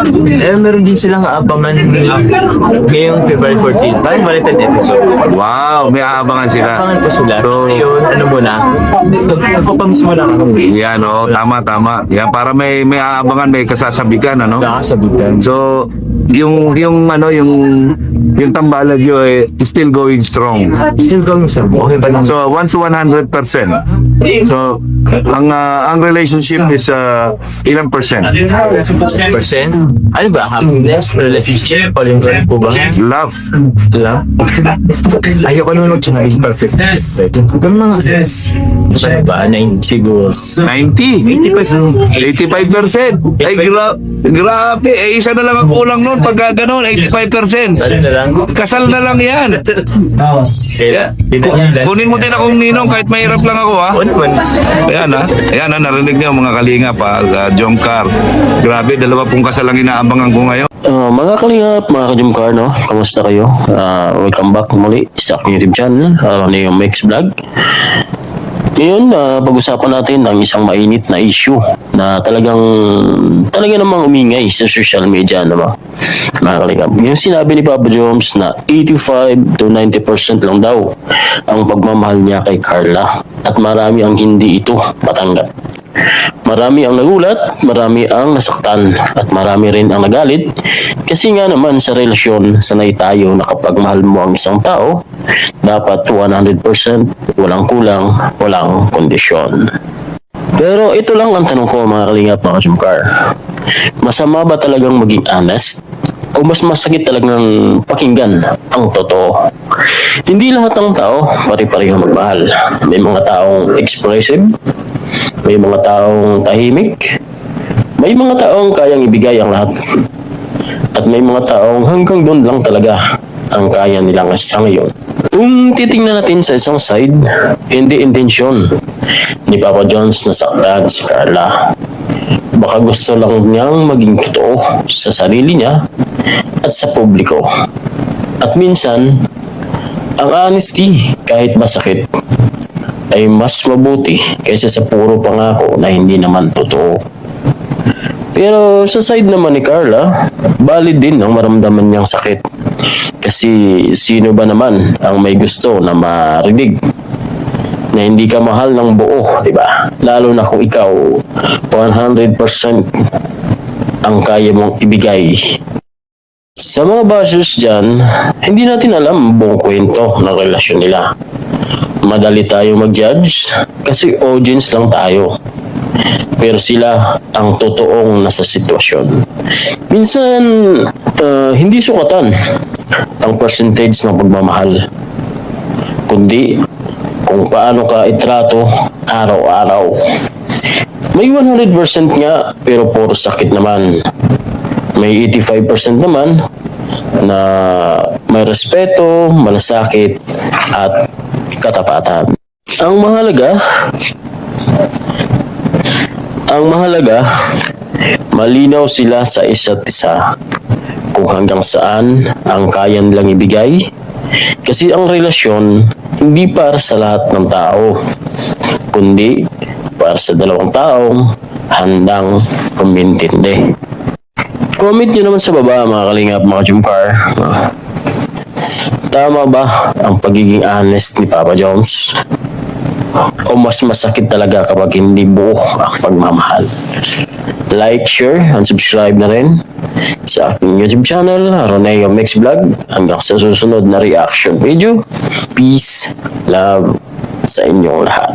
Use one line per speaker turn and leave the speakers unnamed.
Eh, meron din silang abangan ngayong February 14. Parang Valentine episode.
Wow, may aabangan sila.
Abangan ko sila.
So,
Yun, ano muna, nagpapamiss mo lang ako.
yan, oh, tama. Yan, para may aabangan, may kasasabikan, ano?
Nakasabitan.
So, yung tambalan nyo still going strong.
Still going sir. Okay ba lang?
So 1 to 100%. So ang relationship is ilang percent?
Percent? Ano ba? Happiness, relationship, paling po ba?
Love.
Love? Ayoko naman mag-try. Perfect. Ganun mga ano ba? 90 siguro.
90. 85%. Ay grabe. Eh isa na lang ang kulang nun pagka ganun. 85%.
Ano na lang?
Kasal na lang yan. Kunin mo din akong ninong kahit mahirap lang ako ha.
Ano naman?
Ayan narinig niyo mga kalinga pa, Jomcar. Grabe, 2 kasal lang inaabangan ko ngayon.
Mga kalingap, mga kajumkar, no? Kamusta kayo? Welcome back muli sa aking YouTube channel, Roneo Mix Vlog. Ngayon, pag-usapan natin ang isang mainit na issue na talaga namang umingay sa social media, ano, mga kalingap. Yung sinabi ni Papa Jones na 85 to 90% lang daw ang pagmamahal niya kay Carla at marami ang hindi ito matanggap. Marami ang nagulat, marami ang nasaktan, at marami rin ang nagalit kasi nga naman sa relasyon, sanay tayo na kapag mahal mo ang isang tao, dapat 100%, walang kulang, walang kondisyon. Pero ito lang ang tanong ko mga kalingap, mga Jumcar. Masama ba talagang maging honest? O mas masakit talagang pakinggan ang totoo? Hindi lahat ng tao pare-pareho magmahal. May mga taong expressive, may mga taong tahimik, may mga taong kayang ibigay ang lahat, at may mga taong hanggang doon lang talaga ang kaya nilang sa ngayon. Kung titingnan natin sa isang side, hindi intensyon ni Papa Jones na saktan si Carla. Baka gusto lang niyang maging totoo sa sarili niya at sa publiko. At minsan, ang honesty kahit masakit ay mas mabuti kaysa sa puro pangako na hindi naman totoo. Pero sa side naman ni Carla, valid din ang maramdaman niyang sakit. Kasi sino ba naman ang may gusto na marinig na hindi ka mahal ng buo, di ba? Lalo na kung ikaw 100% ang kaya mong ibigay. Sa mga bashers dyan, hindi natin alam ang buong kwento ng relasyon nila. Madali tayo mag-judge kasi audience lang tayo. Pero sila ang totoong nasa sitwasyon. Minsan, hindi sukatan ang percentage ng pagmamahal, kundi kung paano ka itrato araw-araw. May 100% nga pero puro sakit naman. May 85% naman na may respeto, malasakit at katapatan. Ang mahalaga, malinaw sila sa isa't isa kung hanggang saan ang kaya nilang ibigay. Kasi ang relasyon hindi para sa lahat ng tao, kundi para sa 2 taong handang kumintindi. Comment nyo naman sa baba mga kalingap, mga Jumcar. Tama ba ang pagiging honest ni Papa Jones? O mas masakit talaga kapag hindi buo ang pagmamahal? Like, share, and subscribe na rin sa aking YouTube channel, Roneo Mix Vlog. Hanggang sa susunod na reaction video. Peace, love sa inyong lahat.